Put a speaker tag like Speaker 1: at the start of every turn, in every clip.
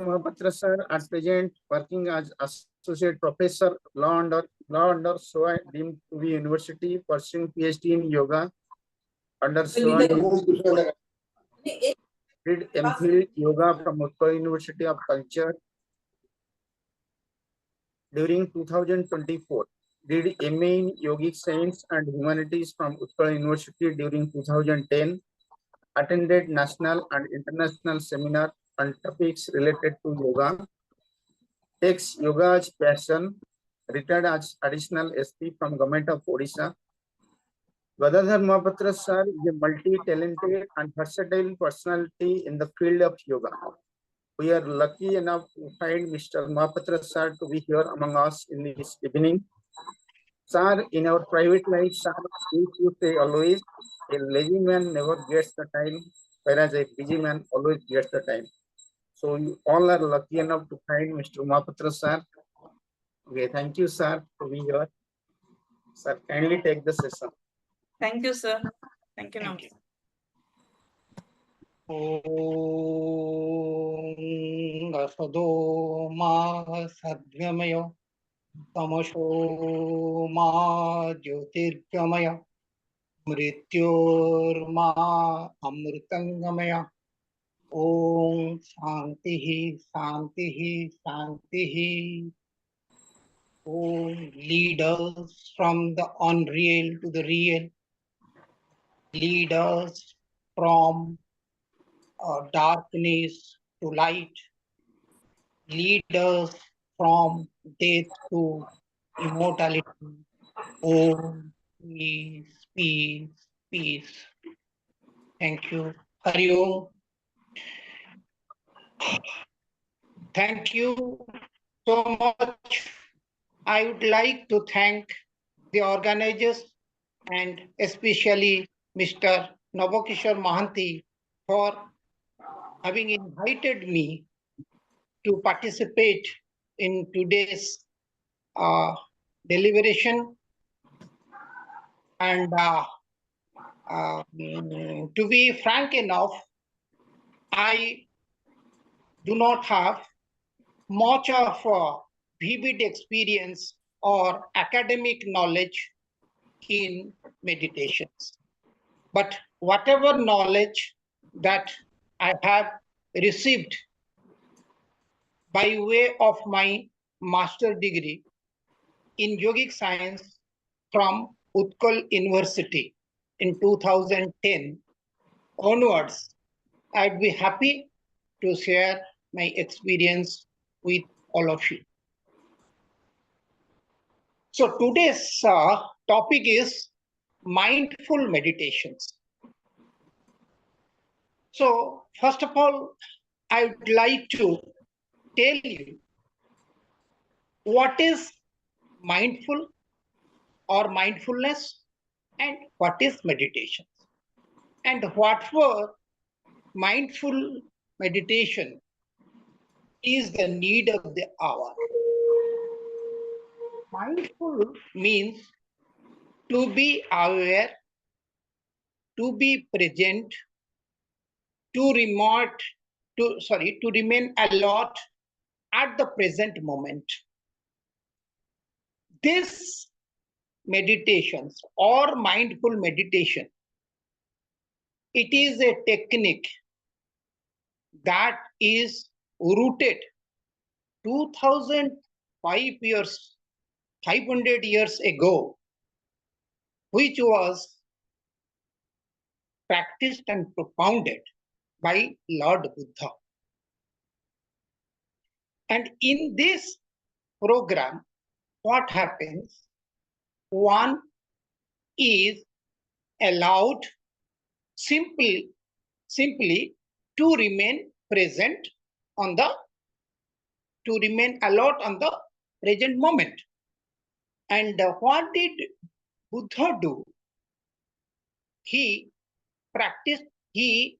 Speaker 1: Mohapatra sir, at present working as associate professor law under SOI deemed to be university, pursuing PhD in yoga under SOI. Did MPhil yoga from Utkal University of Culture during 2024. Did MA in Yogic Science and Humanities from Utkal University during 2010. Attended national and international seminar on topics related to yoga. Takes yoga as passion. Retired as additional SP from Government of Odisha. Gadadhar Mohapatra sir is a multi-talented and versatile personality in the field of yoga. We are lucky enough to find Mr. Mohapatra sir to be here among us in this evening. Sir, in our private life, sir, if you say always, a lazy man never gets the time, whereas a busy man always gets the time. So you all are lucky enough to find Mr. Mohapatra sir. Okay, thank you, sir, to be here. Sir, kindly take the session.
Speaker 2: Thank you, sir. Thank you.
Speaker 3: Thank you. Om Asado Ma Sadgamaya Tamasho Ma Jyotirgamaya Mrityorma Amritangamaya. Om Shantihi Shantihi Shantihi. Om, lead us from the unreal to the real. Lead us from darkness to light. Lead us from death to immortality. Om, peace, peace, peace. Thank you. Hari Om. Thank you so much. I would like to thank the organizers and especially Mr. Navakishore Mahanti for having invited me to participate in today's deliberation. And to be frank enough, I do not have much of vivid experience or academic knowledge in meditations. But whatever knowledge that I have received by way of my master degree in yogic science from Utkal University in 2010 onwards, I'd be happy to share my experience with all of you. So today's topic is mindful meditations. So first of all, I would like to tell you what is mindful or mindfulness and what is meditation. And what for mindful meditation is the need of the hour. Mindful means to be aware, to be present, to remain alert at the present moment. This meditations or mindful meditation, it is a technique that is rooted 500 years ago, which was practiced and propounded by Lord Buddha. And in this program, what happens? One is allowed simply to remain present to remain alert on the present moment. And what did Buddha do? He practiced, he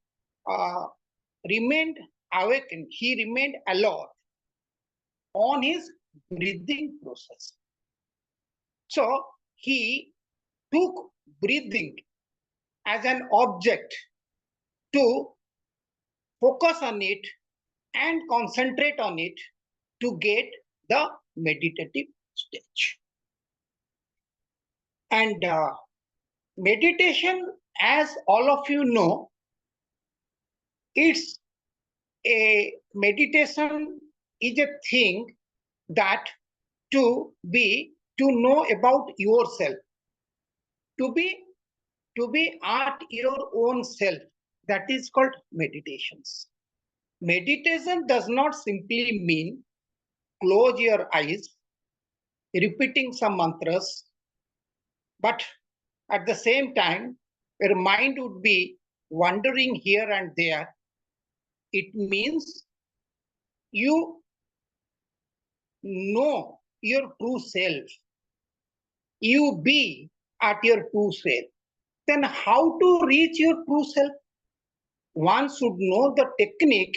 Speaker 3: remained awakened, he remained alert on his breathing process. So he took breathing as an object to focus on it and concentrate on it to get the meditative stage. And meditation, as all of you know, it's a meditation is a thing that to know about yourself, to be at your own self. That is called meditations. Meditation does not simply mean close your eyes, repeating some mantras, but at the same time, your mind would be wandering here and there. It means you know your true self. You be at your true self. Then how to reach your true self? One should know the technique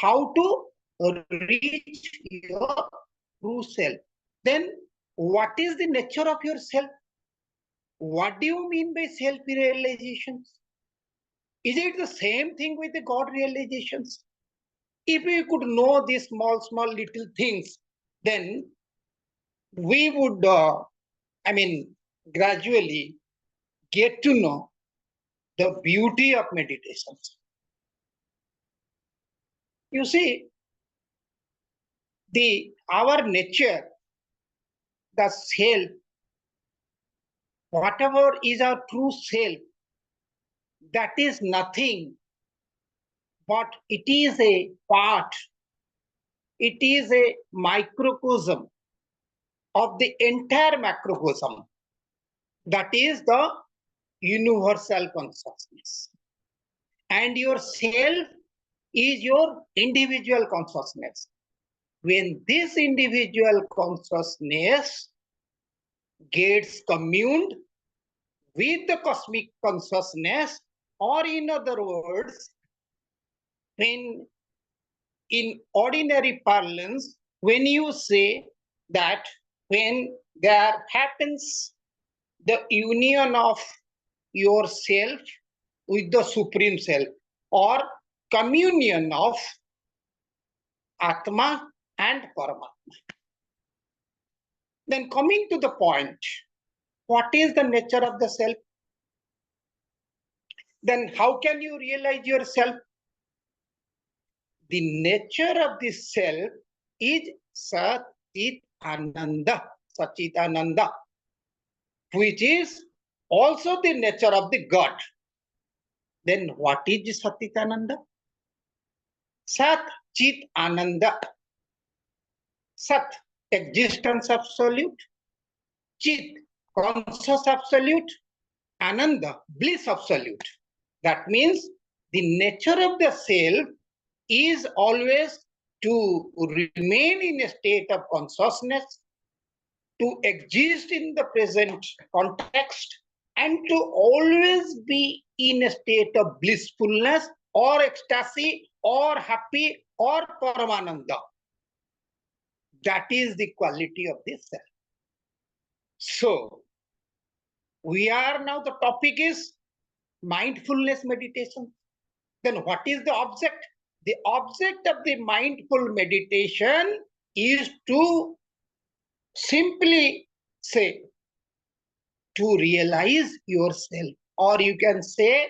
Speaker 3: how to reach your true self. Then what is the nature of yourself? What do you mean by self-realizations? Is it the same thing with the God realizations? If we could know these small little things, then we would, gradually get to know the beauty of meditations. You see, our nature, the self, whatever is our true self, that is nothing but it is a part, it is a microcosm of the entire macrocosm. That is the universal consciousness. And your self is your individual consciousness. When this individual consciousness gets communed with the cosmic consciousness, or in other words, when in ordinary parlance, when you say that when there happens the union of yourself with the Supreme Self, or communion of Atma and Paramatma. Then coming to the point, what is the nature of the self? Then how can you realize yourself? The nature of the self is Sat-Chit Ananda, Sachitananda, which is also the nature of the God. Then what is Satitananda? Sat Chit Ananda. Sat, existence absolute. Chit, conscious absolute. Ananda, bliss absolute. That means the nature of the self is always to remain in a state of consciousness, to exist in the present context, and to always be in a state of blissfulness or ecstasy or happy or paramananda. That is the quality of this self. So, we are now, the topic is mindfulness meditation. Then what is the object? The object of the mindful meditation is to simply say, to realize yourself, or you can say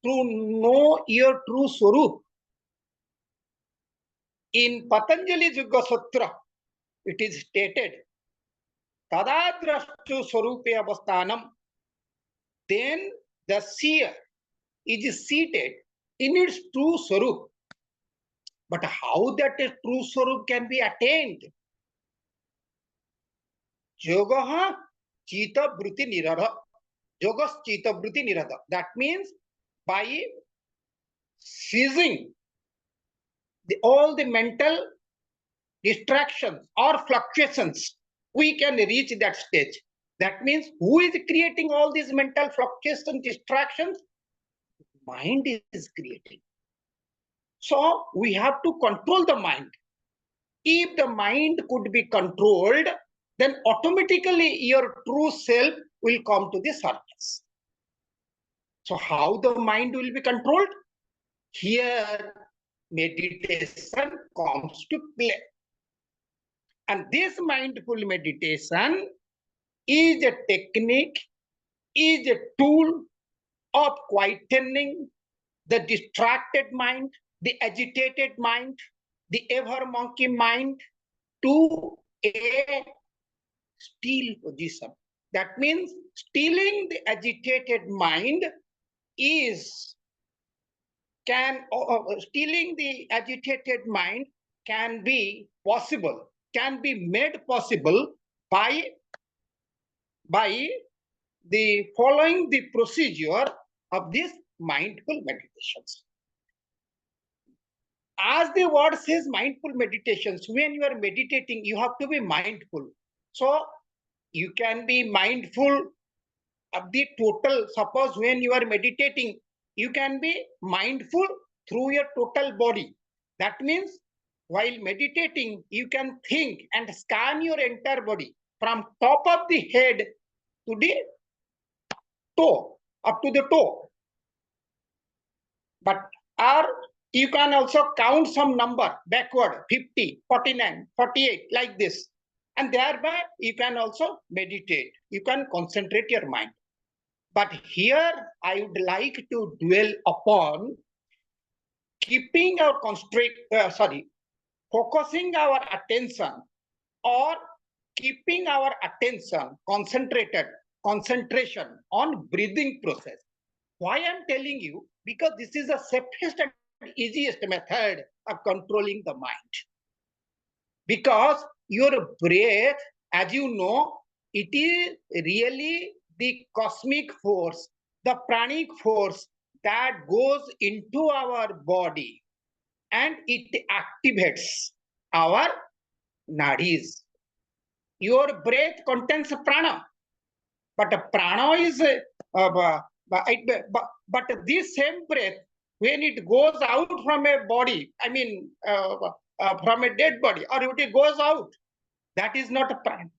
Speaker 3: to know your true Swarup. In Patanjali Yoga Sutra, it is stated, Tadadrashtu Swarupe Avasthanam. Then the seer is seated in its true Swarup. But how that true Swarup can be attained? Yogaha Chita Bruti Niradha. Yogas Chita Bruti Niradha. That means by ceasing all the mental distractions or fluctuations, we can reach that stage. That means who is creating all these mental fluctuations, distractions? Mind is creating. So we have to control the mind. If the mind could be controlled, then automatically your true self will come to the surface. So how the mind will be controlled? Here meditation comes to play. And this mindful meditation is a technique, is a tool of quietening the distracted mind, the agitated mind, the ever monkey mind to a still position. That means stilling the agitated mind is stilling the agitated mind can be possible, can be made possible by the following the procedure of these mindful meditations. As the word says, mindful meditations, when you are meditating, you have to be mindful. So you can be mindful of the total. Suppose when you are meditating, you can be mindful through your total body. That means while meditating, you can think and scan your entire body from top of the head to the toe, up to the toe. But or you can also count some number backward, 50, 49, 48, like this. And thereby you can also meditate. You can concentrate your mind. But here I would like to dwell upon keeping our focusing our attention or keeping our attention concentration on breathing process. Why I'm telling you? Because this is the safest and easiest method of controlling the mind. Because your breath, as you know, it is really the cosmic force, the pranic force that goes into our body and it activates our nadis. Your breath contains prana, but prana is but this same breath, when it goes out from a body, I mean from a dead body, or if it goes out, that is not a prana.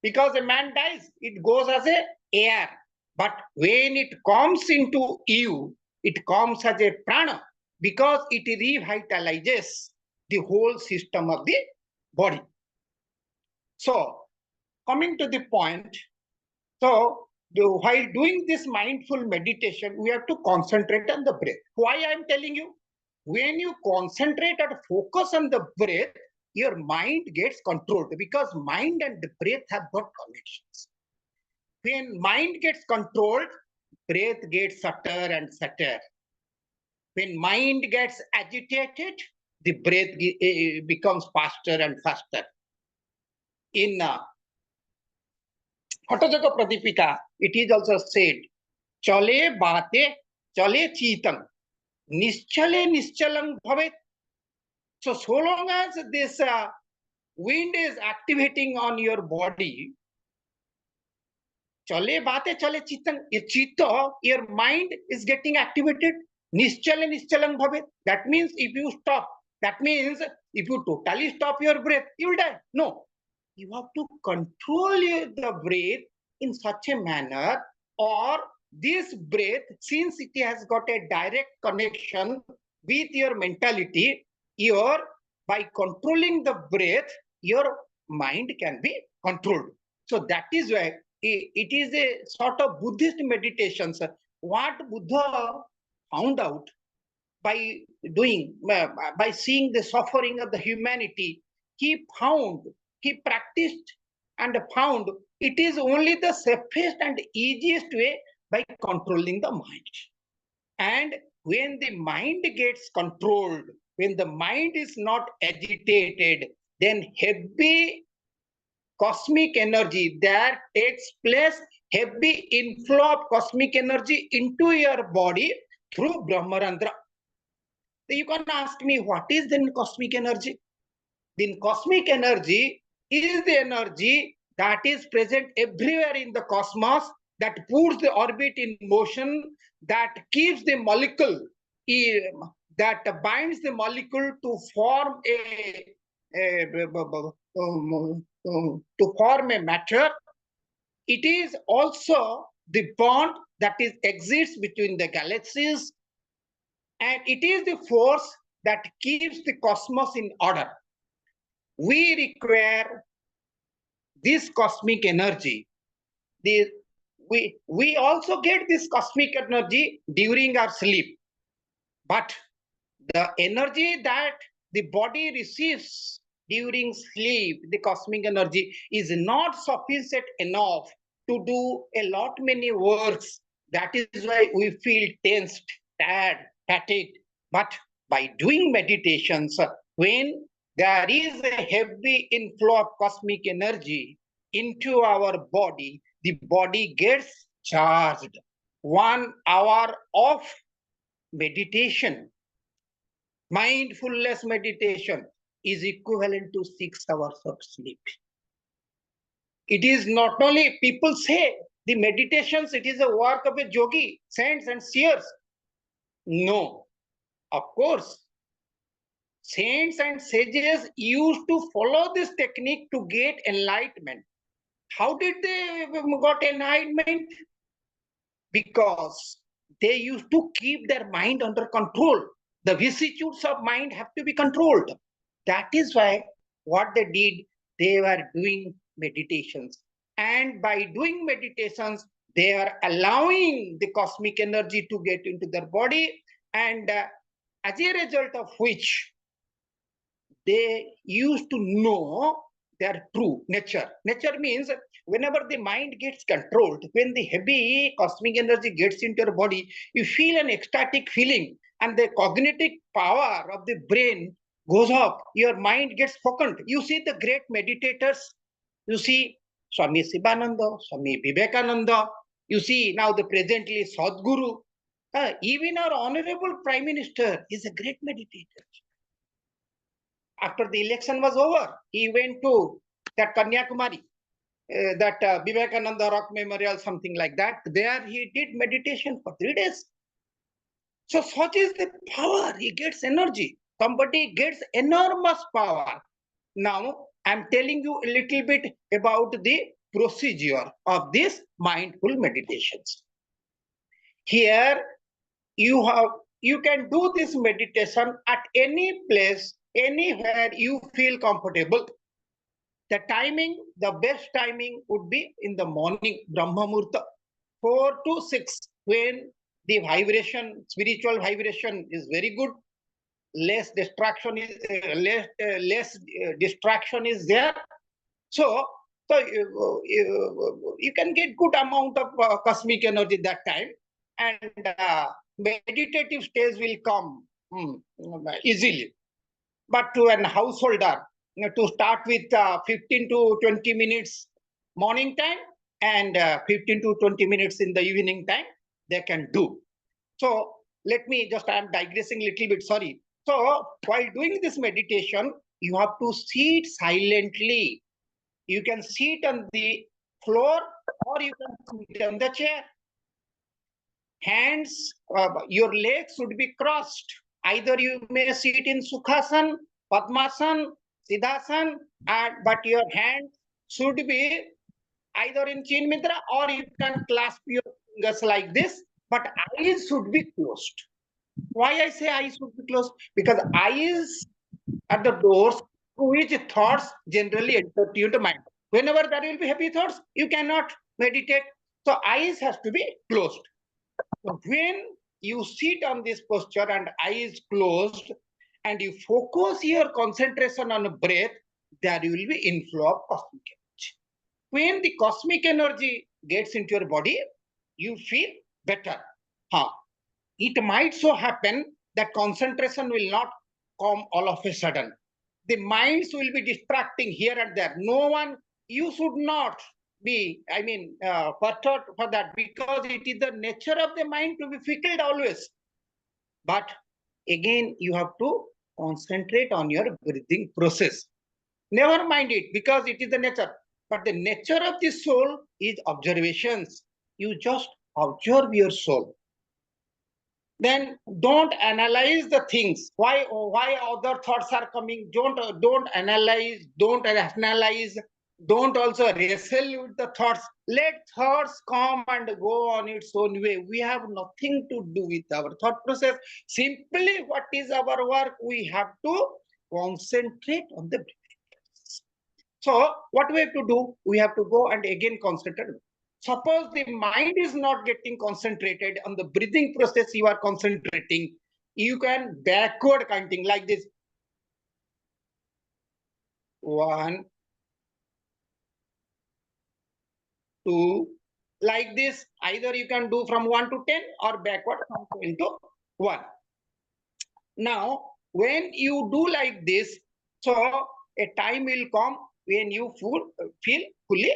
Speaker 3: Because a man dies, it goes as a air. But when it comes into you, it comes as a prana, because it revitalizes the whole system of the body. So, coming to the point, so while doing this mindful meditation, we have to concentrate on the breath. Why I am telling you? When you concentrate and focus on the breath, your mind gets controlled, because mind and the breath have got connections. When mind gets controlled, breath gets subtler and subtler. When mind gets agitated, the breath becomes faster and faster. In Hatajaga Pradipika, it is also said, Chale bate, chale cheetam, nischale nischalang bhavet. So long as this wind is activating on your body, chale bate, chale cheetam, your mind is getting activated. Nischale nischalang bhavet. That means if you stop, that means if you totally stop your breath, you will die. No. You have to control the breath in such a manner, or this breath, since it has got a direct connection with your mentality, by controlling the breath, your mind can be controlled. So that is why it is a sort of Buddhist meditation. What Buddha found out by seeing the suffering of the humanity, he practiced and found it is only the safest and easiest way by controlling the mind. And when the mind gets controlled, when the mind is not agitated, then heavy cosmic energy there takes place, heavy inflow of cosmic energy into your body through Brahmarandra. You can ask me, what is then cosmic energy? Then cosmic energy is the energy that is present everywhere in the cosmos, that puts the orbit in motion, that keeps the molecule, that binds the molecule to form a matter. It is also the bond that exists between the galaxies, and it is the force that keeps the cosmos in order. We require this cosmic energy. We also get this cosmic energy during our sleep. But the energy that the body receives during sleep, the cosmic energy, is not sufficient enough to do a lot many works. That is why we feel tensed, tired, fatigued. But by doing meditations, when there is a heavy inflow of cosmic energy into our body, the body gets charged. 1 hour of meditation, mindfulness meditation, is equivalent to 6 hours of sleep. It is not only people say the meditations, it is a work of a yogi, saints and seers. No, of course, saints and sages used to follow this technique to get enlightenment. How did they got enlightenment? Because they used to keep their mind under control. The vicissitudes of mind have to be controlled. That is why what they did, they were doing meditations. And by doing meditations, they are allowing the cosmic energy to get into their body. And as a result of which, they used to know their true nature. Nature means whenever the mind gets controlled, when the heavy cosmic energy gets into your body, you feel an ecstatic feeling and the cognitive power of the brain goes up. Your mind gets focused. You see the great meditators. You see Swami Sivananda, Swami Vivekananda. You see now the presently Sadhguru. Even our honorable Prime Minister is a great meditator. After the election was over, he went to that Kanyakumari, that Vivekananda Rock Memorial, something like that. There he did meditation for 3 days. So such is the power. He gets energy. Somebody gets enormous power. Now, I'm telling you a little bit about the procedure of these mindful meditations. Here, you can do this meditation at any place, anywhere you feel comfortable. The timing, the best timing would be in the morning, Brahma Murta, 4 to 6, when the vibration, spiritual vibration is very good. Less distraction is distraction is there. So you can get good amount of cosmic energy that time, and meditative stage will come easily. But to an householder, to start with 15 to 20 minutes morning time and 15 to 20 minutes in the evening time, they can do. So let me just, I am digressing a little bit, sorry. So while doing this meditation, you have to sit silently. You can sit on the floor or you can sit on the chair. Hands, your legs should be crossed. Either you may sit in Sukhasan, Padmasan, Siddhasan, but your hands should be either in Chin Mudra or you can clasp your fingers like this, but eyes should be closed. Why I say eyes should be closed? Because eyes are the doors through which thoughts generally enter to your mind. Whenever there will be happy thoughts, you cannot meditate. So eyes has to be closed. So when you sit on this posture and eyes closed and you focus your concentration on a breath, there will be inflow of cosmic energy. When the cosmic energy gets into your body, you feel better. It might so happen that concentration will not come all of a sudden. The minds will be distracting here and there. No one, you should not be, perturbed for that, because it is the nature of the mind to be fickle always. But again, you have to concentrate on your breathing process. Never mind it, because it is the nature. But the nature of the soul is observations. You just observe your soul. Then don't analyze the things. Why other thoughts are coming? Don't analyze. Don't rationalize. don't also wrestle with the thoughts. Let thoughts come and go on its own way. We have nothing to do with our thought process. Simply, what is our work? We have to concentrate on the breathing. So, what we have to do? We have to go and again concentrate. Suppose the mind is not getting concentrated on the breathing process, you are concentrating. You can backward counting like this. 1, 2, like this. Either you can do from 1 to 10 or backward from 10 to 1. Now, when you do like this, so a time will come when you feel fully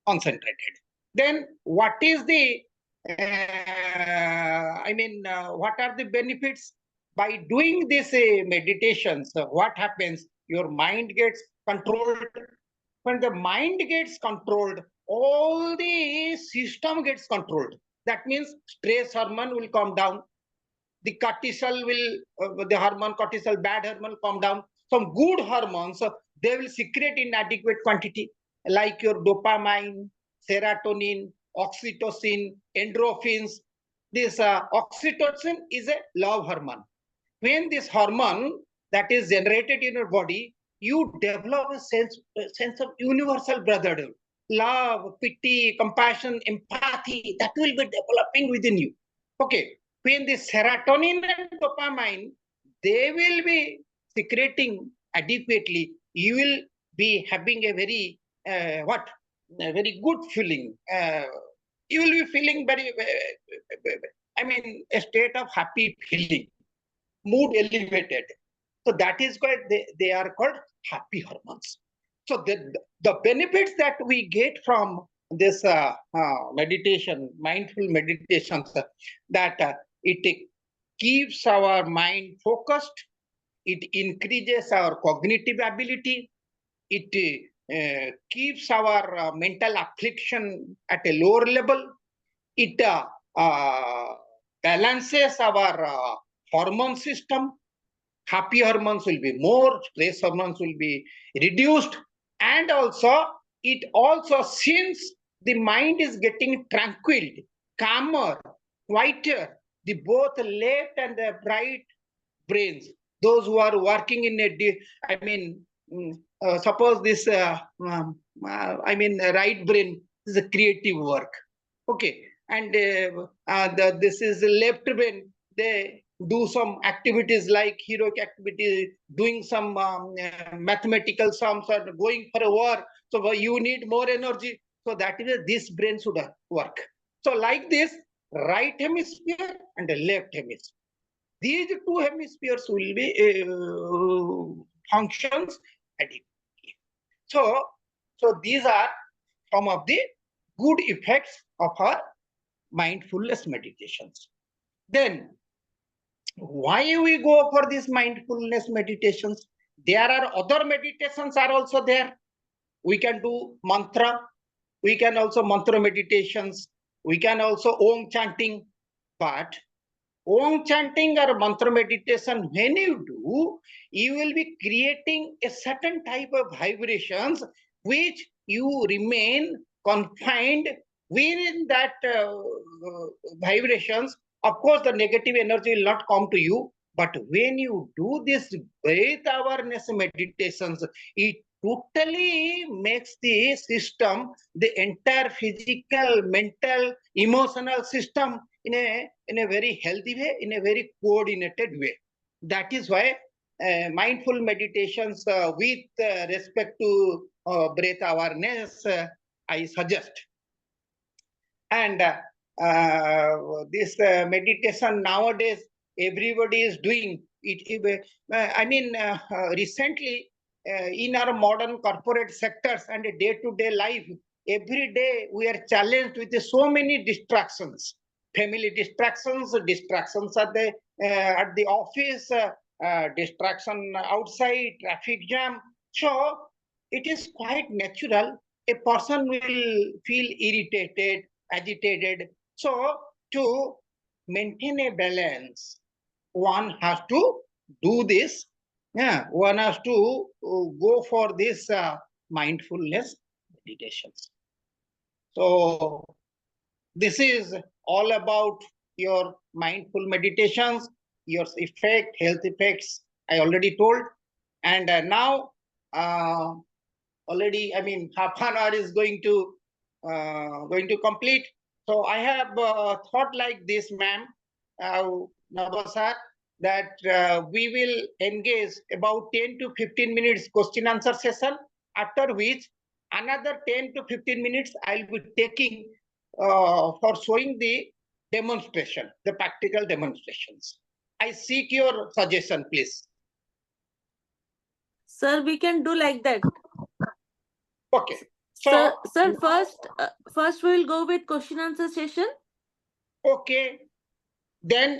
Speaker 3: concentrated. Then what is the, what are the benefits? By doing this meditations, what happens? Your mind gets controlled. When the mind gets controlled, all the system gets controlled. That means stress hormone will come down. The cortisol will, the hormone cortisol, bad hormone will come down. Some good hormones, they will secrete in adequate quantity, like your dopamine, serotonin, oxytocin, endorphins. This oxytocin is a love hormone. When this hormone that is generated in your body, you develop a sense of universal brotherhood, love, pity, compassion, empathy, that will be developing within you. Okay, when the serotonin and dopamine, they will be secreting adequately, you will be having a very, a very good feeling. You will be feeling very, a state of happy feeling, mood elevated. So that is why they are called happy hormones. So the benefits that we get from this meditation, mindful meditations, that it keeps our mind focused, it increases our cognitive ability, it keeps our mental affliction at a lower level, it balances our hormone system. Happy hormones will be more, stress hormones will be reduced, and also it also, since the mind is getting tranquil, calmer, quieter, the both left and the right brains, those who are working in suppose this right brain is a creative work, okay, and this is the left brain, they do some activities like heroic activities, doing some mathematical sums or going for a war. So you need more energy. So that is this brain should work. So like this, right hemisphere and the left hemisphere. These two hemispheres will be functions adequately. So these are some of the good effects of our mindfulness meditations. Then why we go for these mindfulness meditations? There are other meditations are also there. We can do mantra. We can also mantra meditations. We can also Om chanting. But Om chanting or mantra meditation, when you do, you will be creating a certain type of vibrations which you remain confined within that vibrations. Of course, the negative energy will not come to you, but when you do this breath awareness meditations, it totally makes the system, the entire physical, mental, emotional system in a very healthy way, in a very coordinated way. That is why mindful meditations with respect to breath awareness, I suggest. And this meditation nowadays, everybody is doing it. Recently, in our modern corporate sectors and day-to-day life, every day we are challenged with so many distractions, family distractions, distractions at the office, distraction outside, traffic jam. So it is quite natural. A person will feel irritated, agitated. So to maintain a balance, one has to do this. Yeah, one has to go for this mindfulness meditations. So this is all about your mindful meditations, your effect, health effects, I already told. And now already, I mean, half an hour is going to complete. So I have thought like this, ma'am, Nava sir, that we will engage about 10 to 15 minutes question answer session, after which another 10 to 15 minutes I'll be taking for showing the demonstration, the practical demonstrations. I seek your suggestion, please.
Speaker 4: Sir, we can do like that.
Speaker 3: Okay.
Speaker 4: Sir,
Speaker 3: So,
Speaker 4: first we will go with question answer session.
Speaker 3: okay. Then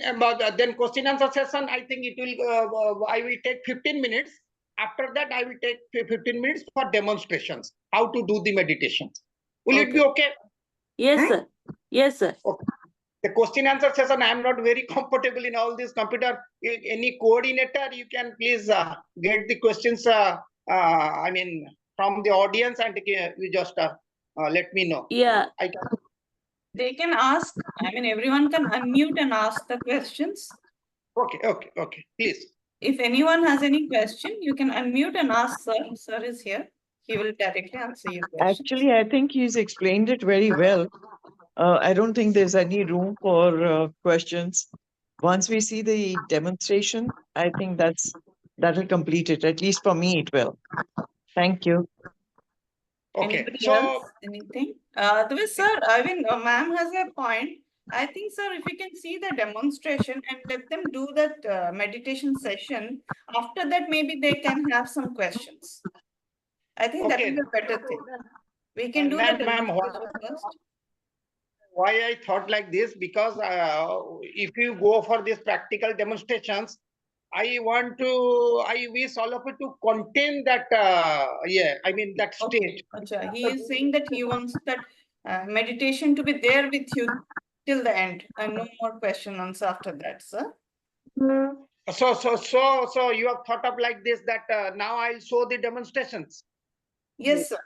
Speaker 3: question answer session, I think it will, I will take 15 minutes. After that, I will take 15 minutes for demonstrations, how to do the meditations. Will it be okay?
Speaker 4: Yes, sir. Yes, sir.
Speaker 3: Okay. The question answer session, I am not very comfortable in all this computer. Any coordinator, you can please get the questions, I mean, from the audience, and you just let me know.
Speaker 4: Yeah.
Speaker 3: I can.
Speaker 2: They can ask, I mean, everyone can unmute and ask the questions.
Speaker 3: Okay, please.
Speaker 2: If anyone has any question, you can unmute and ask sir. Sir is here. He will directly answer your question.
Speaker 5: Actually, I think he's explained it very well. I don't think there's any room for questions. Once we see the demonstration, I think that'll complete it. At least for me, it will. Thank you.
Speaker 3: Okay,
Speaker 2: Anybody
Speaker 3: so
Speaker 2: else? Anything? The way, sir, I mean, ma'am has a point. I think, sir, if you can see the demonstration and let them do that meditation session, after that, maybe they can have some questions. I think that
Speaker 3: okay,
Speaker 2: will be a better thing. We can do the
Speaker 3: ma'am,
Speaker 2: demonstration first.
Speaker 3: why I thought like this, because if you go for these practical demonstrations, I wish all of you to contain that, I mean, that state.
Speaker 2: Acha, he is saying that he wants that meditation to be there with you till the end, and no more questions after that, sir.
Speaker 3: So you have thought of like this, that now I'll show the demonstrations.
Speaker 2: Yes, sir.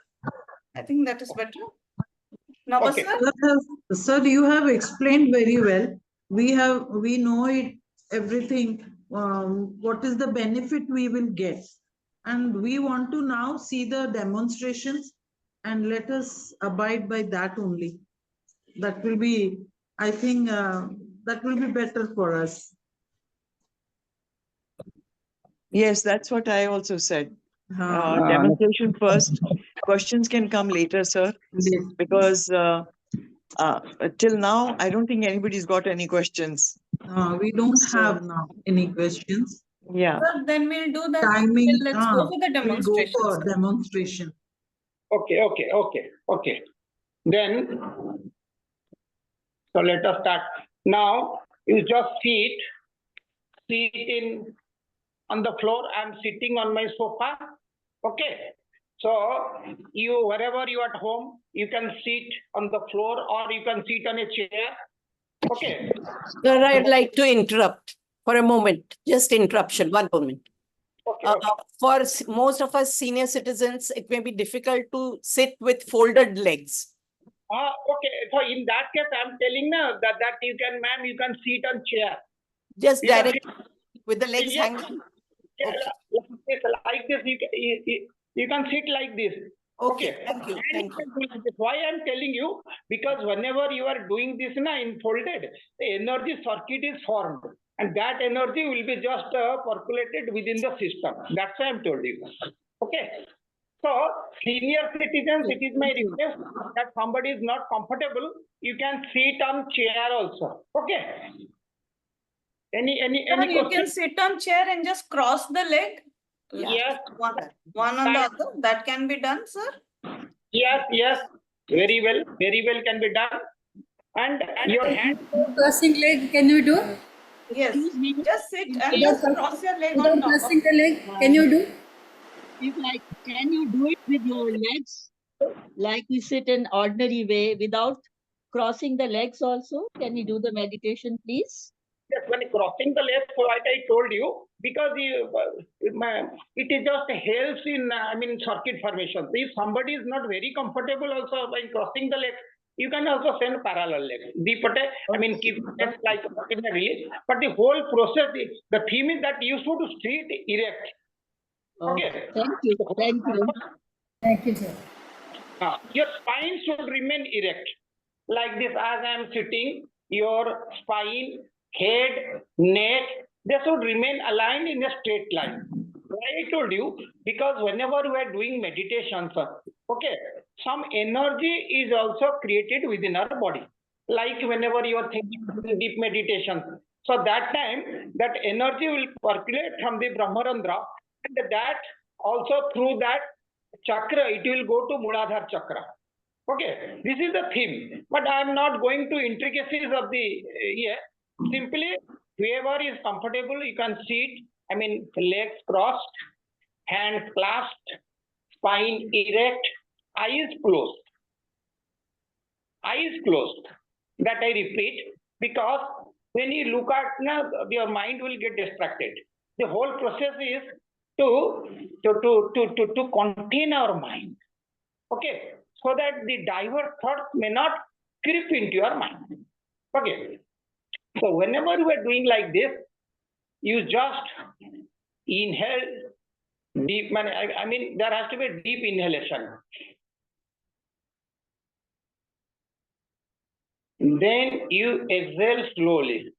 Speaker 2: I think that is better. Now,
Speaker 3: Okay.
Speaker 2: sir,
Speaker 6: Sir, you have explained very well. We know it, everything, what is the benefit we will get. And we want to now see the demonstrations and let us abide by that only. That will be, I think, that will be better for us.
Speaker 5: Yes, that's what I also said.
Speaker 6: Uh,
Speaker 5: Demonstration first. Questions can come later, sir,
Speaker 6: yes.
Speaker 5: because till now, I don't think anybody's got any questions.
Speaker 6: We don't have now any questions.
Speaker 5: Yeah.
Speaker 2: sir, then we'll do that.
Speaker 6: Timing,
Speaker 2: Let's go for the
Speaker 6: we'll go
Speaker 2: demonstration.
Speaker 6: for
Speaker 2: sir.
Speaker 6: demonstration.
Speaker 3: Okay. Then, so let us start. Now, you just sit on the floor. I'm sitting on my sofa. Okay. So you, wherever you are at home, you can sit on the floor or you can sit on a chair. Okay.
Speaker 7: Sir, I'd like to interrupt for a moment. Just interruption, one moment.
Speaker 3: Okay.
Speaker 7: For most of us senior citizens, it may be difficult to sit with folded legs.
Speaker 3: Okay. So in that case, I'm telling now that you can, ma'am, you can sit on chair.
Speaker 7: Just
Speaker 3: You can
Speaker 7: direct with the legs
Speaker 3: Yes.
Speaker 7: hanging.
Speaker 3: Yeah,
Speaker 7: Okay.
Speaker 3: like this, you can sit like this.
Speaker 7: Okay, thank you.
Speaker 3: And why I'm telling you, because whenever you are doing this in folded, the energy circuit is formed, and that energy will be just percolated within the system. That's why I'm told you. Okay. So senior citizens, it is my request that somebody is not comfortable, you can sit on chair also. Okay. Any
Speaker 2: Sir, you can
Speaker 3: questions?
Speaker 2: sit on chair and just cross the leg.
Speaker 3: Yes.
Speaker 2: One on the other. That can be done, sir.
Speaker 3: Yes. Very well can be done. And your hand.
Speaker 8: Crossing leg, can you do?
Speaker 2: Yes. Just sit and
Speaker 8: Without
Speaker 2: just cross your leg on
Speaker 8: Without
Speaker 2: top.
Speaker 8: crossing the leg, can you do?
Speaker 9: It's like, can you do it with your legs? Like we sit in ordinary way without crossing the legs also? Can you do the meditation, please?
Speaker 3: Yes, when crossing the leg, like I told you, because it is just helps in, circuit formation. If somebody is not very comfortable also by crossing the leg, you can also send parallel legs. Keep legs like in the release. But the whole process, the theme is that you should sit erect. Okay.
Speaker 9: Thank you. Thank you.
Speaker 8: Thank you, sir.
Speaker 3: Your spine should remain erect. Like this, as I am sitting, your spine, head, neck, they should remain aligned in a straight line. Why I told you? Because whenever we are doing meditations, okay, some energy is also created within our body. Like whenever you are thinking deep meditation, so that time that energy will percolate from the Brahmarandra, and that also through that chakra, it will go to Muladhara chakra. Okay, this is the theme, but I am not going to intricacies of the here. Simply, whoever is comfortable, you can sit. Legs crossed, hands clasped, spine erect, eyes closed. Eyes closed. That I repeat, because when you look at now, your mind will get distracted. The whole process is to contain our mind. Okay, so that the diverse thoughts may not creep into your mind. Okay, so whenever you are doing like this, you just inhale deep. There has to be a deep inhalation. Then you exhale slowly.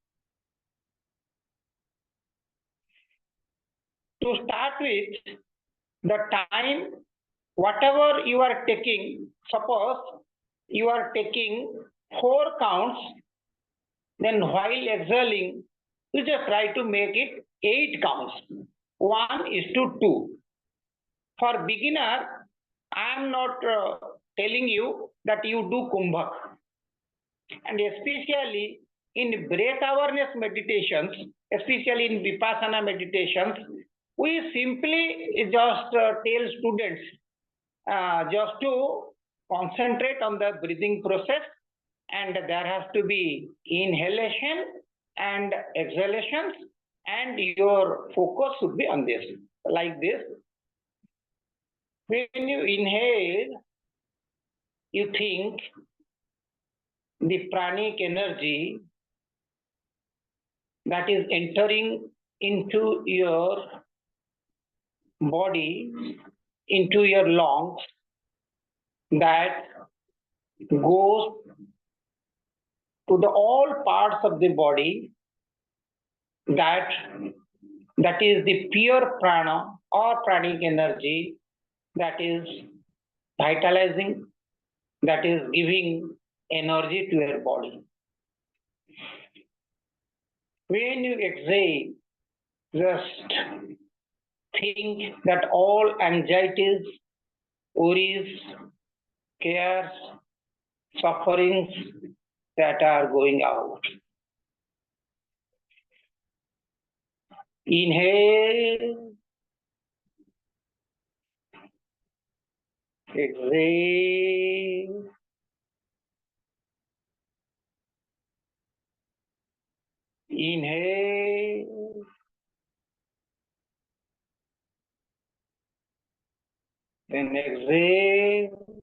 Speaker 3: To start with, the time, whatever you are taking, suppose you are taking 4 counts, then while exhaling, you just try to make it 8 counts. 1:2. For beginner, I am not telling you that you do kumbhak. And especially in breath awareness meditations, especially in Vipassana meditations, we simply just tell students just to concentrate on the breathing process, and there has to be inhalation and exhalations, and your focus should be on this, like this. When you inhale, you think the pranic energy that is entering into your body, into your lungs, that goes to the all parts of the body, that is the pure prana or pranic energy that is vitalizing, that is giving energy to your body. When you exhale, just think that all anxieties, worries, cares, sufferings that are going out. Inhale, exhale. Inhale, then exhale.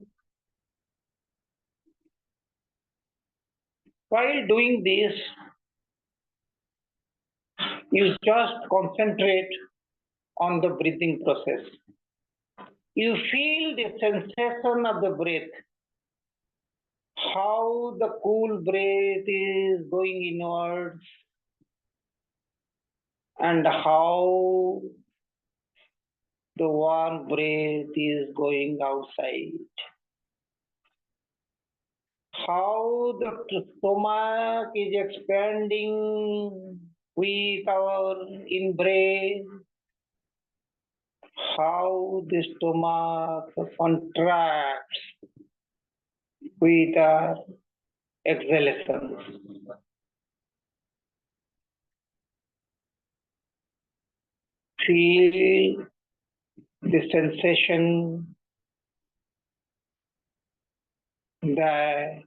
Speaker 3: While doing this, you just concentrate on the breathing process. You feel the sensation of the breath, how the cool breath is going inwards and how the warm breath is going outside. How the stomach is expanding with our in-breath. How the stomach contracts with our exhalation. Feel the sensation that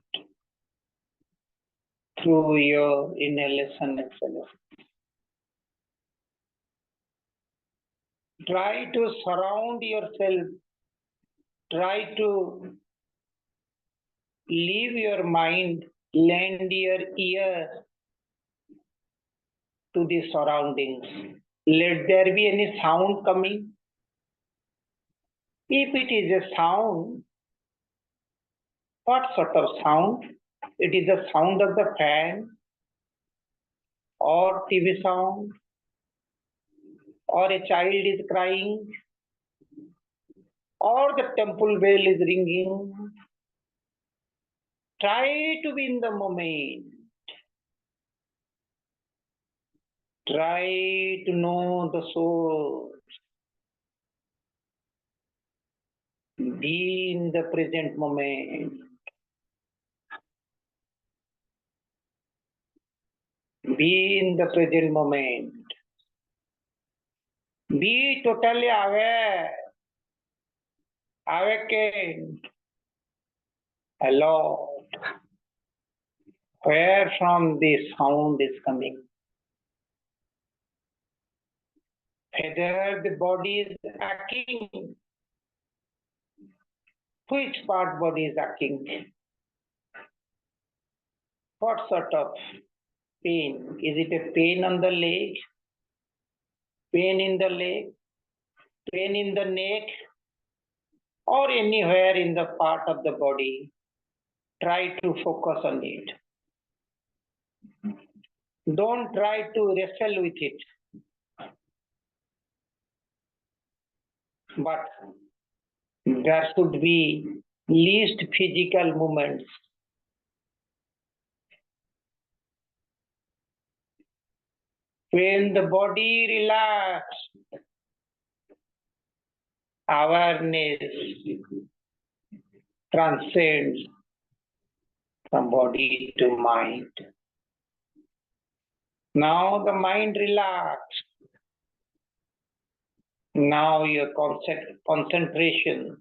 Speaker 3: through your inhalation, exhalation. Try to surround yourself. Try to leave your mind, lend your ear to the surroundings. Let there be any sound coming. If it is a sound, what sort of sound? It is the sound of the fan or TV sound, or a child is crying, or the temple bell is ringing. Try to be in the moment. Try to know the soul. Be in the present moment. Be in the present moment. Be totally aware, awakened, alert, where from this sound is coming. Whether the body is aching, which part body is aching? What sort of pain? Is it a pain on the leg? Pain in the leg? Pain in the neck? Or anywhere in the part of the body? Try to focus on it. Don't try to wrestle with it. But there should be least physical movements. When the body relaxes, awareness transcends from body to mind. Now the mind relaxed. Now your concentration,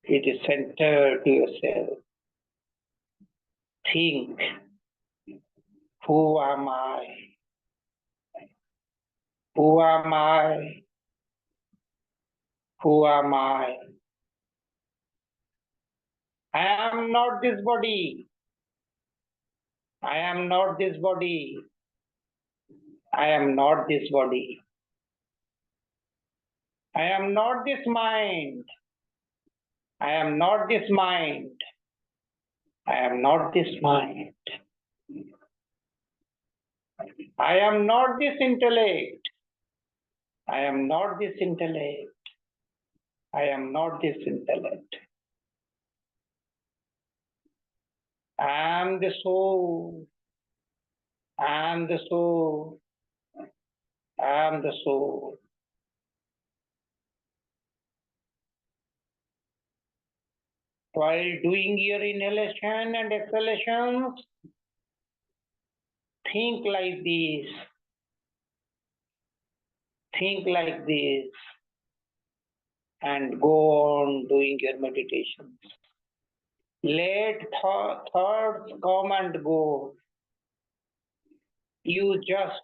Speaker 3: it is centered to yourself. Think, who am I? Who am I? Who am I? I am not this body. I am not this body. I am not this body. I am not this mind. I am not this mind. I am not this mind. I am not this intellect. I am not this intellect. I am not this intellect. I am the soul. I am the soul. I am the soul. While doing your inhalation and exhalation, think like this. Think like this. And go on doing your meditations. Let thoughts come and go. You just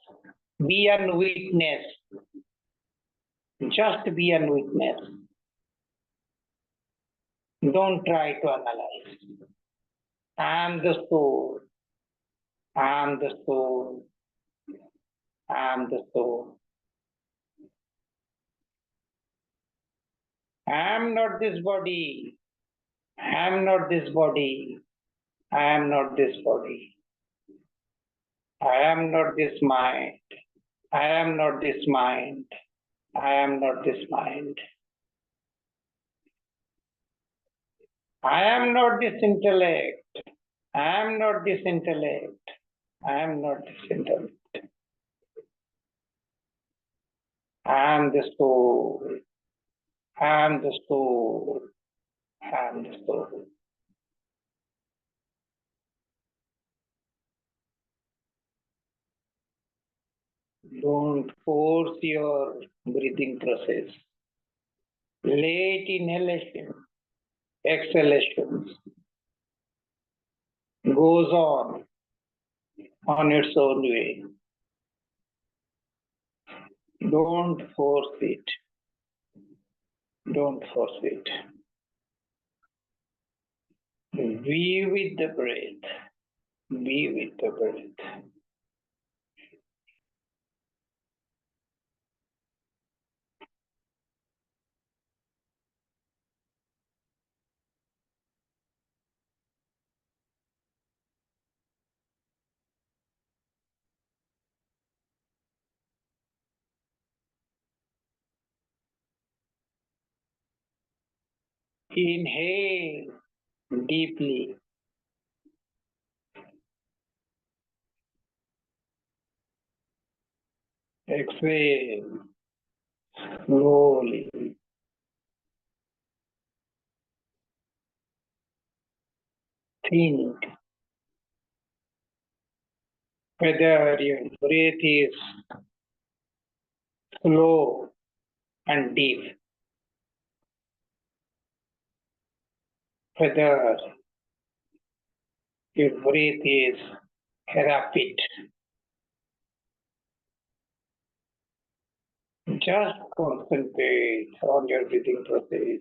Speaker 3: be a witness. Just be a witness. Don't try to analyze. I am the soul. I am the soul. I am the soul. I am not this body. I am not this body. I am not this body. I am not this mind. I am not this mind. I am not this mind. I am not this intellect. I am not this intellect. I am not this intellect. I am the soul. I am the soul. I am the soul. Don't force your breathing process. Let inhalation, exhalations goes on its own way. Don't force it. Don't force it. Be with the breath. Be with the breath. Inhale deeply. Exhale slowly. Think whether your breath is slow and deep, whether your breath is rapid. Just concentrate on your breathing process.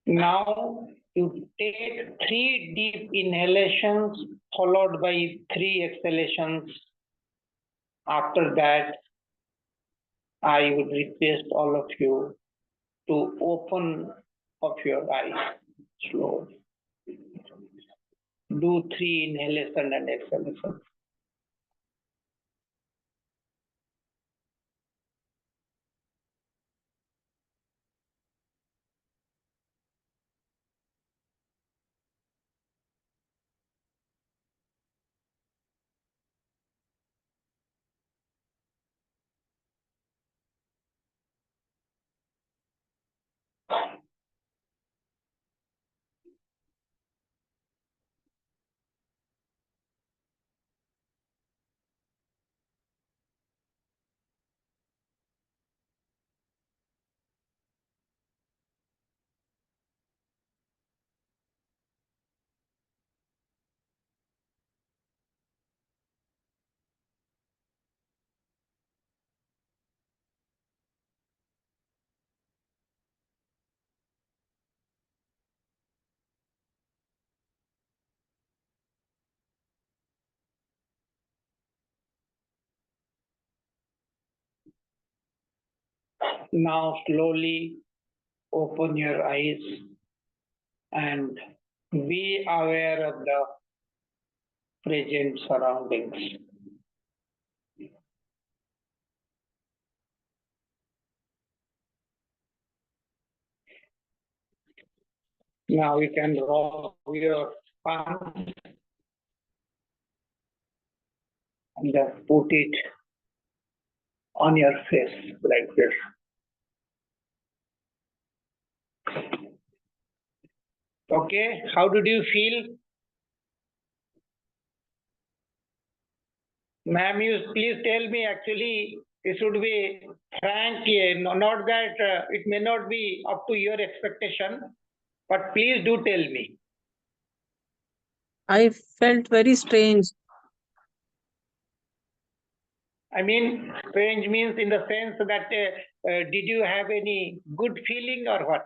Speaker 3: Now you take 3 deep inhalations followed by 3 exhalations. After that, I would request all of you to open up your eyes slowly. Do 3 inhalation and exhalation. Now slowly open your eyes and be aware of the present surroundings. Now you can rub your palm and just put it on your face like this. Okay, how did you feel? Ma'am, you please tell me. Actually, it should be frank here, not that it may not be up to your expectation, but please do tell me.
Speaker 10: I felt very strange.
Speaker 3: I mean, strange means in the sense that did you have any good feeling or what?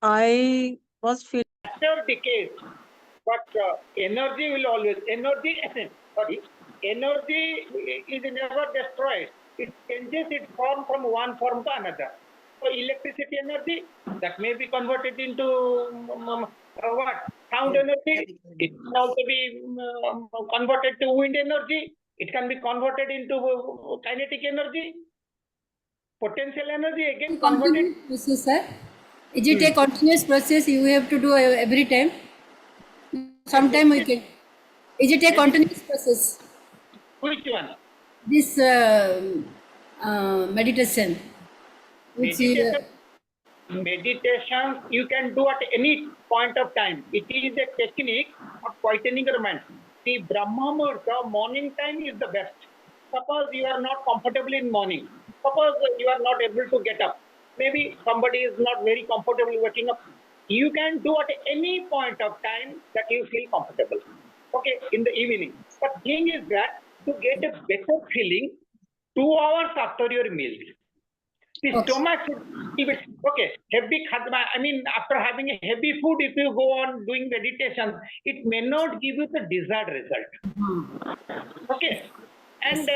Speaker 10: I was feeling
Speaker 3: After decays, but energy will always, sorry, energy is never destroyed. It changes its form from one form to another. So electricity energy, that may be converted into what? Sound energy. It can also be converted to wind energy. It can be converted into kinetic energy. Potential energy again converted.
Speaker 8: Continuous process, sir. Is it a continuous process you have to do every time? Sometime we can. Is it a continuous process?
Speaker 3: Which one?
Speaker 8: This meditation. Which
Speaker 3: Meditation you can do at any point of time. It is a technique of quietening your mind. The Brahma Muhurta, morning time is the best. Suppose you are not comfortable in morning. Suppose you are not able to get up. Maybe somebody is not very comfortable waking up. you can do at any point of time that you feel comfortable. Okay, in the evening. But thing is that to get a better feeling 2 hours after your meal. The stomach should be okay. Heavy I mean, after having a heavy food, if you go on doing meditation, it may not give you the desired result. Okay, and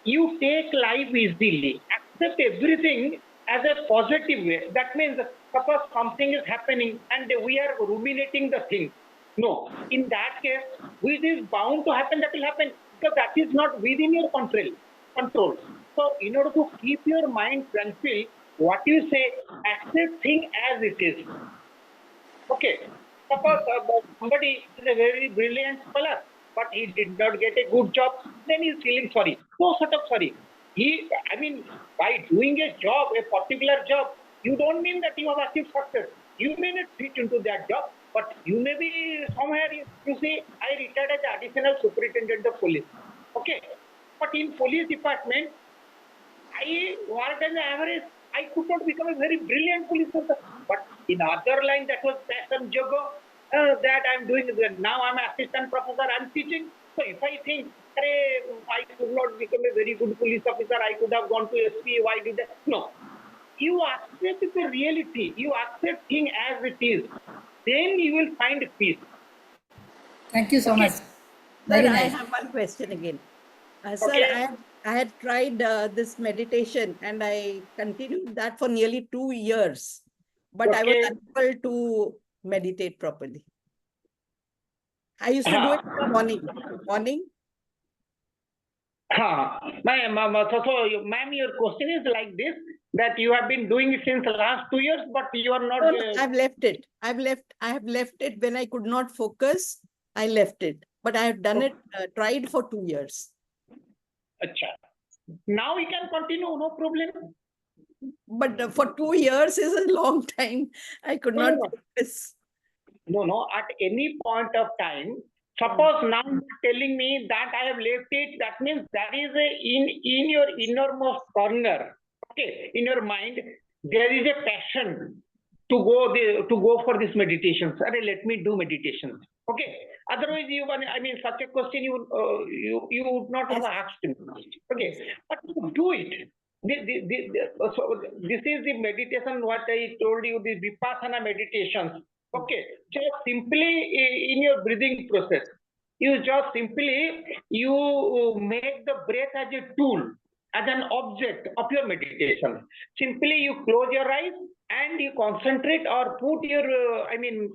Speaker 3: you take life easily, accept everything as a positive way. That means suppose something is happening and we are ruminating the thing. No, in that case, which is bound to happen, that will happen because that is not within your control. So, in order to keep your mind tranquil, what you say, accept thing as it is. Okay. Suppose somebody is a very brilliant scholar, but he did not get a good job, then he is feeling sorry. No sort of sorry. I mean, by doing a job, a particular job, you don't mean that you have achieved success. You may not fit into that job, but you may be somewhere, you see, I retired as additional superintendent of police. Okay. But in police department, I worked as an average. I could not become a very brilliant police officer. But in other line, that was passion jogo. That I'm doing. Now I'm assistant professor. I'm teaching. So if I think, I could not become a very good police officer, I could have gone to SP. Why did that? No. You accept the reality. You accept thing as it is. Then you will find peace.
Speaker 8: Thank you so much.
Speaker 7: Sir,
Speaker 8: Very
Speaker 7: I
Speaker 8: nice.
Speaker 7: have one question again.
Speaker 3: Okay.
Speaker 7: Sir, I had tried this meditation and I continued that for nearly 2 years, but I was
Speaker 3: Okay.
Speaker 7: unable to meditate properly. I used to do it in the morning.
Speaker 3: Ma'am, your question is like this, that you have been doing it since the last 2 years, but you are not.
Speaker 7: No, I've left it. I have left it when I could not focus. I left it, but I have done it, tried for 2 years.
Speaker 3: Acha. Now we can continue, no problem.
Speaker 7: But for 2 years is a long time. I could not focus.
Speaker 3: No, at any point of time, suppose now you're telling me that I have left it, that means that is in your innermost corner, okay, in your mind, there is a passion to go for this meditation. Sorry, let me do meditation. Okay. Otherwise, such a question you would not have asked me. Okay, but you do it. So this is the meditation. What I told you, the vipassana meditations. Okay, just simply in your breathing process, you just simply make the breath as a tool, as an object of your meditation. Simply you close your eyes and you concentrate or put your,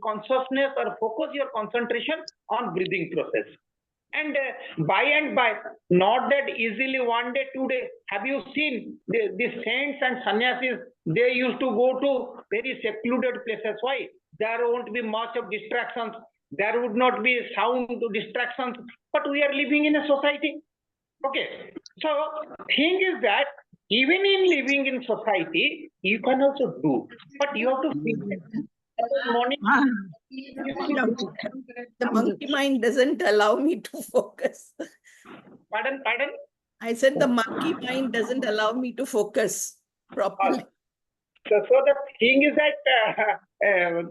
Speaker 3: consciousness or focus your concentration on breathing process. And by and by, not that easily 1 day, 2 days. Have you seen the saints and sannyasis? They used to go to very secluded places. Why? There won't be much of distractions. There would not be sound distractions. But we are living in a society. Okay. So, thing is that even in living in society, you can also do. But you have to think. Morning.
Speaker 7: The monkey mind doesn't allow me to focus.
Speaker 3: Pardon?
Speaker 7: I said the monkey mind doesn't allow me to focus properly.
Speaker 3: So the thing is that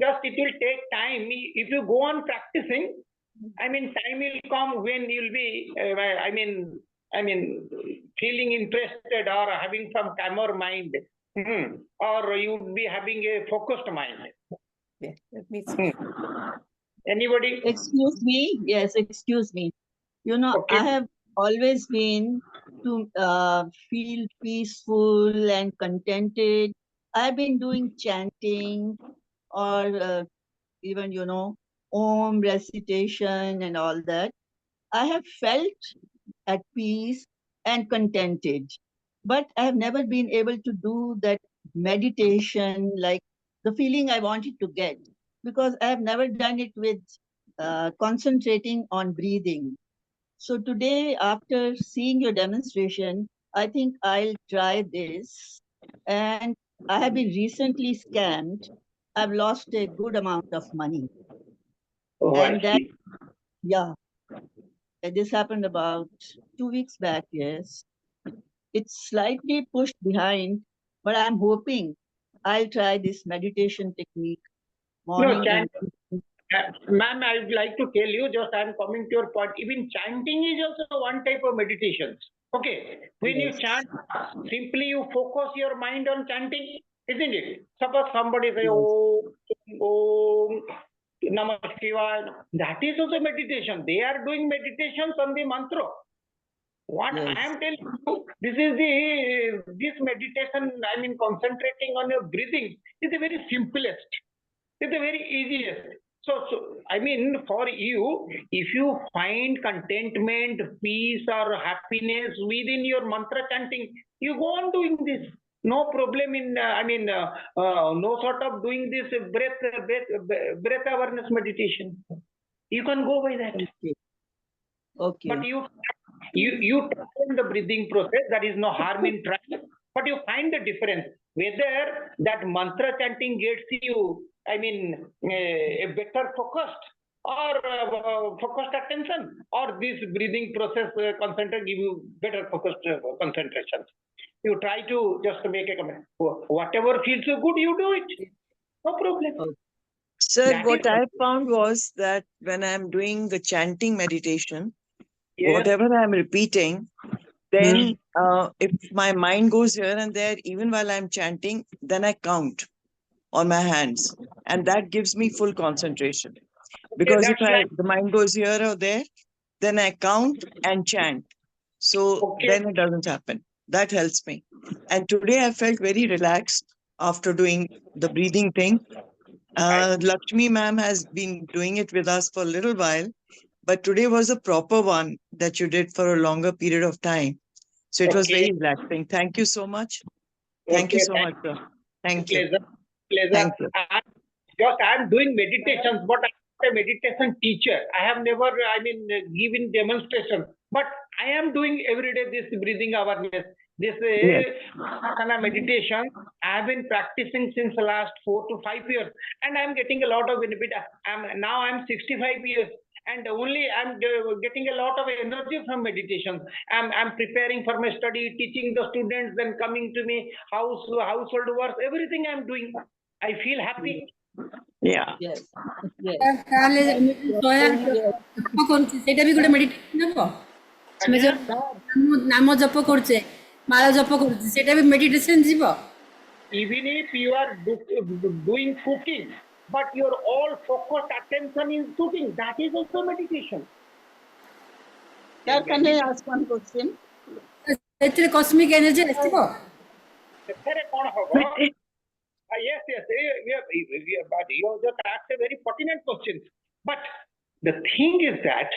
Speaker 3: just it will take time. If you go on practicing, time will come when you'll be, feeling interested or having some calmer mind, or you'll be having a focused mind.
Speaker 7: Yeah, let me see.
Speaker 3: Anybody?
Speaker 9: Excuse me. Yes, excuse me. You know,
Speaker 3: Okay.
Speaker 9: I have always been to feel peaceful and contented. I've been doing chanting or even, Om recitation and all that. I have felt at peace and contented. But I have never been able to do that meditation, like the feeling I wanted to get, because I have never done it with concentrating on breathing. So today, after seeing your demonstration, I think I'll try this. And I have been recently scammed. I've lost a good amount of money.
Speaker 3: Oh,
Speaker 9: And
Speaker 3: I
Speaker 9: that,
Speaker 3: see.
Speaker 9: yeah, this happened about 2 weeks back, yes. It's slightly pushed behind, but I'm hoping I'll try this meditation technique morning and
Speaker 3: Ma'am, I would like to tell you, just I am coming to your point. Even chanting is also one type of meditation. Okay, when you
Speaker 9: Yes.
Speaker 3: chant, simply you focus your mind on chanting, isn't it? Suppose somebody say,
Speaker 9: Yes.
Speaker 3: Om Namah Shivaya. That is also meditation. They are doing meditations on the mantra. What
Speaker 9: Yes.
Speaker 3: I am telling you, this meditation, I mean, concentrating on your breathing is the very simplest. It's the very easiest. So I mean, for you, if you find contentment, peace, or happiness within your mantra chanting, you go on doing this. No problem in, no sort of doing this breath awareness meditation. You can go by that.
Speaker 9: Okay. Okay.
Speaker 3: But you try in the breathing process, there is no harm in trying, but you find the difference. Whether that mantra chanting gets you, I mean, a better focused or focused attention, or this breathing process concentrate give you better focused concentration. You try to just make a comment. Whatever feels so good, you do it. No problem.
Speaker 9: Okay.
Speaker 5: Sir,
Speaker 3: That
Speaker 5: what
Speaker 3: is-
Speaker 5: I found was that when I'm doing the chanting meditation,
Speaker 3: Yes.
Speaker 5: whatever I'm repeating, then if my mind goes here and there, even while I'm chanting, then I count on my hands, and that gives me full concentration. Because if
Speaker 3: that's like-
Speaker 5: the mind goes here or there, then I count and chant. So
Speaker 3: Okay.
Speaker 5: then it doesn't happen. That helps me. And today I felt very relaxed after doing the breathing thing. Lakshmi ma'am has been doing it with us for a little while, but today was a proper one that you did for a longer period of time. So it was
Speaker 3: Okay.
Speaker 5: very relaxing. Thank you so much. Thank you
Speaker 3: Okay,
Speaker 5: so much, sir. Thank you.
Speaker 3: Pleasure. Pleasure.
Speaker 5: Thank you.
Speaker 3: I'm doing meditations, but I'm a meditation teacher. I have never, given demonstration. But I am doing every day this breathing awareness, this
Speaker 5: Yes.
Speaker 3: meditation. I have been practicing since the last 4 to 5 years, and I'm getting a lot of benefit. Now I'm 65 years, and only I'm getting a lot of energy from meditation. I'm preparing for my study, teaching the students, then coming to me, household work, everything I'm doing. I feel happy.
Speaker 5: Yeah.
Speaker 9: Yes. Yes.
Speaker 8: তাহলে soya
Speaker 9: Yes.
Speaker 8: জপ করছে সেটা B গোটে meditation হব ଆମେ ଯୋଉ ନାମ ଜପ କରୁଛେ ମାଳ ଜପ କରୁଛେ ସେଟା ବି ମେଡିଟେସନ ଯିବ
Speaker 3: Even if you are doing cooking, but your all focused attention is cooking, that is also meditation.
Speaker 9: Sir, can I ask one question?
Speaker 8: ସେଥିରେ କସ୍ମିକ ଏନର୍ଜି ଆସିବ
Speaker 3: ସେଥିରେ କ'ଣ ହବ? Yes, but you have just asked a very pertinent question. But the thing is that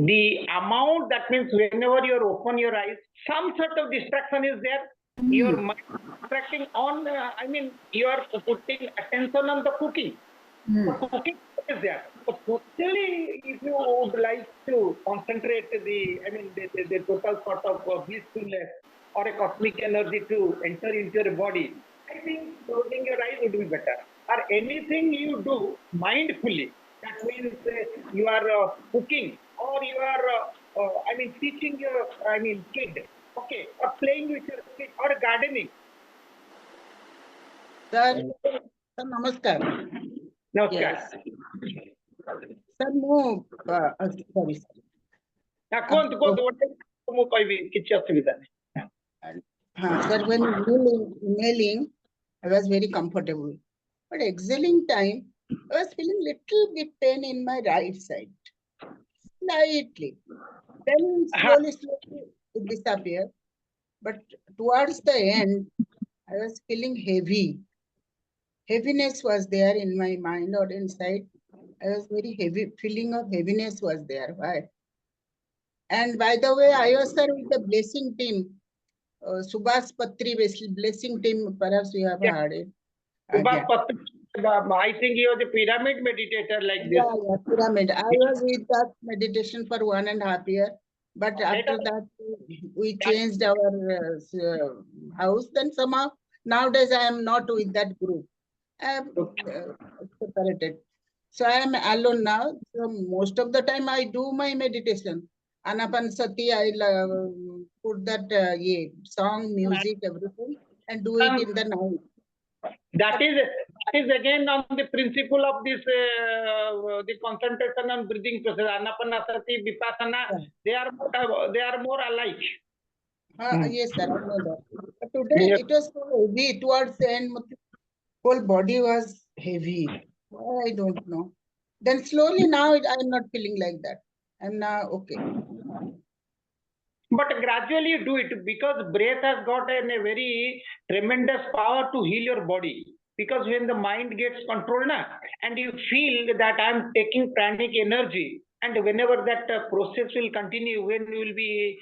Speaker 3: the amount, that means whenever you open your eyes, some sort of distraction is there. Your mind is distracting on, you are putting attention on the cooking. The cooking is there. But totally, if you would like to concentrate the total sort of blissfulness or a cosmic energy to enter into your body, I think closing your eyes would be better. Or anything you do mindfully, that means you are cooking, or you are teaching your kid, okay, or playing with your kid, or gardening.
Speaker 6: Sir, namaskar.
Speaker 3: Namaskar.
Speaker 6: Yes. Sir, no, sorry.
Speaker 3: କୁହନ୍ତୁ ମୁଁ କହିବି, କିଛି ଅସୁବିଧା ନାହିଁ.
Speaker 6: Sir, when inhaling, I was very comfortable. But exhaling time, I was feeling little bit pain in my right side. Slightly. Then slowly it disappeared. But towards the end, I was feeling heavy. Heaviness was there in my mind or inside. I was very heavy, feeling of heaviness was there. Why? And by the way, I was there with the blessing team. Subhas Patri blessing team, perhaps you have heard it.
Speaker 3: I think he was a pyramid meditator like this.
Speaker 6: Yeah, pyramid. I was with that meditation for 1.5 years. But after that, we changed our house. Then somehow, nowadays, I am not with that group. I am separated. So I am alone now. So most of the time, I do my meditation. Anapanasati, I put that song, music, everything, and do it in the night.
Speaker 3: That is that is again on the principle of this the concentration and breathing process. Anapanasati, vipassana, they are more alike.
Speaker 11: Yes, sir, I know that. But today it was so heavy towards the end. Whole body was heavy. Why, I don't know. Then slowly now I'm not feeling like that. I'm now okay.
Speaker 3: But gradually you do it because breath has got a very tremendous power to heal your body. Because when the mind gets controlled and you feel that I'm taking pranic energy, and whenever that process will continue, when you will be,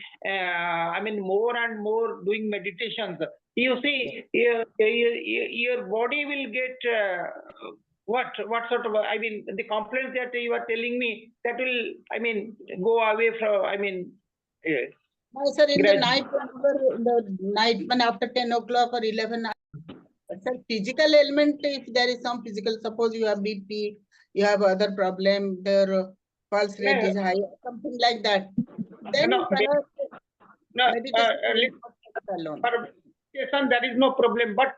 Speaker 3: more and more doing meditations, you see, your body will get what sort of, the complaints that you are telling me, that will, go away from,
Speaker 11: No, sir, in the
Speaker 3: gradually.
Speaker 11: night, in the night, when after 10 o'clock or 11, but sir, physical ailment, if there is some physical, suppose you have BP, you have other problem, their pulse rate is high, something like that, then perhaps meditation alone.
Speaker 3: For meditation, there is no problem, but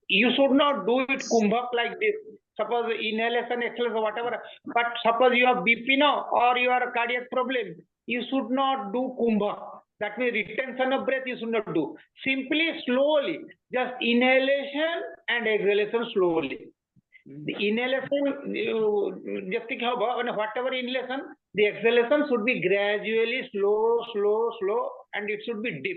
Speaker 3: you should not do it kumbhak like this. Suppose inhalation, exhalation, whatever. But suppose you have BP now or you have a cardiac problem, you should not do kumbhak. That means retention of breath you should not do. Simply, slowly, just inhalation and exhalation slowly. The inhalation, just think about whatever inhalation, the exhalation should be gradually slow, and it should be deep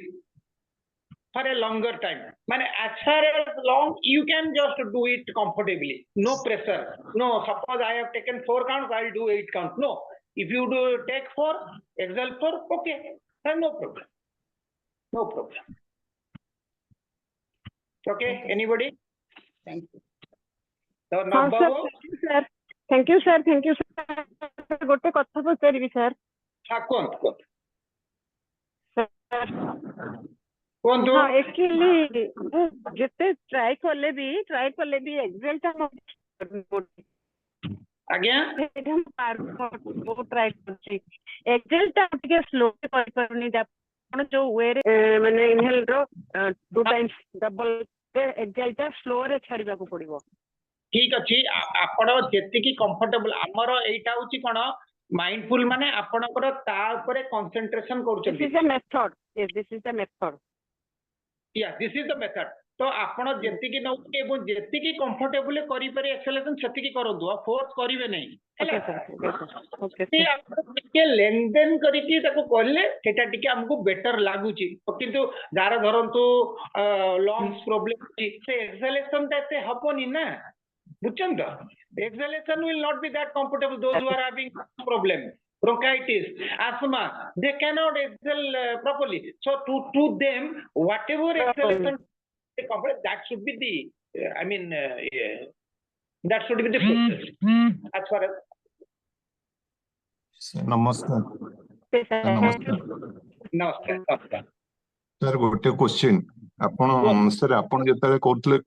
Speaker 3: for a longer time. As far as long, you can just do it comfortably. No pressure. No, suppose I have taken 4 counts, I'll do 8 counts. No. If you do take 4, exhale 4, okay. No problem. No problem. Okay, anybody?
Speaker 11: Thank you.
Speaker 3: So,
Speaker 10: sir. Thank you, sir. Gote katha pacharibi, sir.
Speaker 3: Kuhନ୍ତୁ.
Speaker 10: Actually, jete try kole bhi exhale ta
Speaker 3: Again?
Speaker 10: try karchi. Exhale ta ଟିକେ slow kari paruni ଆପଣ जो way रे माने inhale रो 2 times double exhale टा slow रे ଛାଡିବାକୁ ପଡିବ।
Speaker 3: ठीक अच्छी आपण जेतिकी कंफर्टेबल हमर एटा होची कोन माइंडफुल माने आपणकर ता ऊपर concentration करूछन।
Speaker 10: This is the method. Yes, this is the method.
Speaker 3: Yeah, this is the method. तो आपण जेतिकी नौ के एवं जेतिकी कंफर्टेबल करि पारे एक्सेलेरेशन सेतिकी करंतु फोर्स करिवे नै।
Speaker 10: Okay, sir. Okay,
Speaker 3: से आपण के लेनदेन करिकि ताको करले सेटा टिके हमको बेटर लागुची। किंतु दार धरंतु लंग्स प्रॉब्लम से एक्सेलेरेशन ताते हपनी ना बुझछन तो exhalation will not be that comfortable. Those who are having problem, bronchitis, asthma, they cannot exhale properly. So to them, whatever exhalation that should be the that should be the process. As far as
Speaker 12: नमस्कार
Speaker 3: नमस्कार
Speaker 12: sir गोटे question आपण sir आपण जेतले कहतले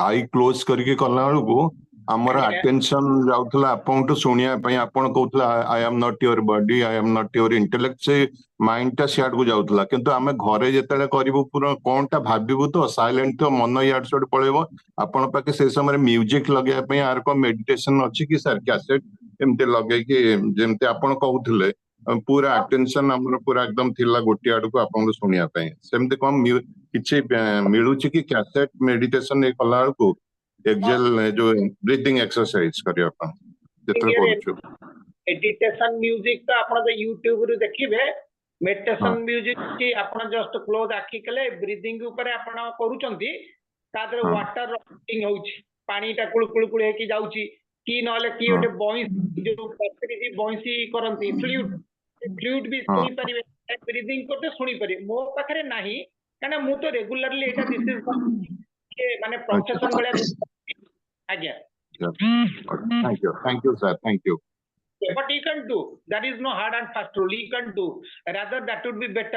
Speaker 12: आई close करके कला बेलू आमर attention जाउथला आपण तो सुनिया पई आपण कहतला I am not your body I am not your intellect से माइंड टा सियाड को जाउथला किंतु आमे घरे जेतले करिवो पूरा कोनटा भाबिबो तो साइलेंट तो मन याड सड पळेबो आपण पाके से समय म्यूजिक लगे पई आर को मेडिटेशन अछि कि सर कैसेट एमते लगे कि जेमते आपण कहउथले पूरा अटेंशन हमर पूरा एकदम थिला गोटी आड़ को आपण सुनिया पई सेमते कम किछि मिलुछि कि कैसेट मेडिटेशन ए कला को एक्सेल जो ब्रीथिंग एक्सरसाइज करिया अपन जेतले करूछु
Speaker 3: मेडिटेशन म्यूजिक तो आपण तो YouTube रु देखिबे मेडिटेशन म्यूजिक की आपण जस्ट क्लोज आखि कले ब्रीथिंग ऊपर आपण करूचंती तादर वाटर रॉकिंग होउछि पानी टा कुळ कुळ कुळ हेकी जाउछि कि नले कि ओटे बॉइस जो प्रकृति बॉइसी करंती फ्लूइड भी सुनी परिबे ब्रीथिंग करते सुनी परिबे मो पाखरे नाही काना मु तो रेगुलरली एटा दिस इज के माने प्रोसेसन बळे आज्ञा
Speaker 12: thank you sir thank you
Speaker 3: but you can do that is no hard and fast rule you can do rather that would be better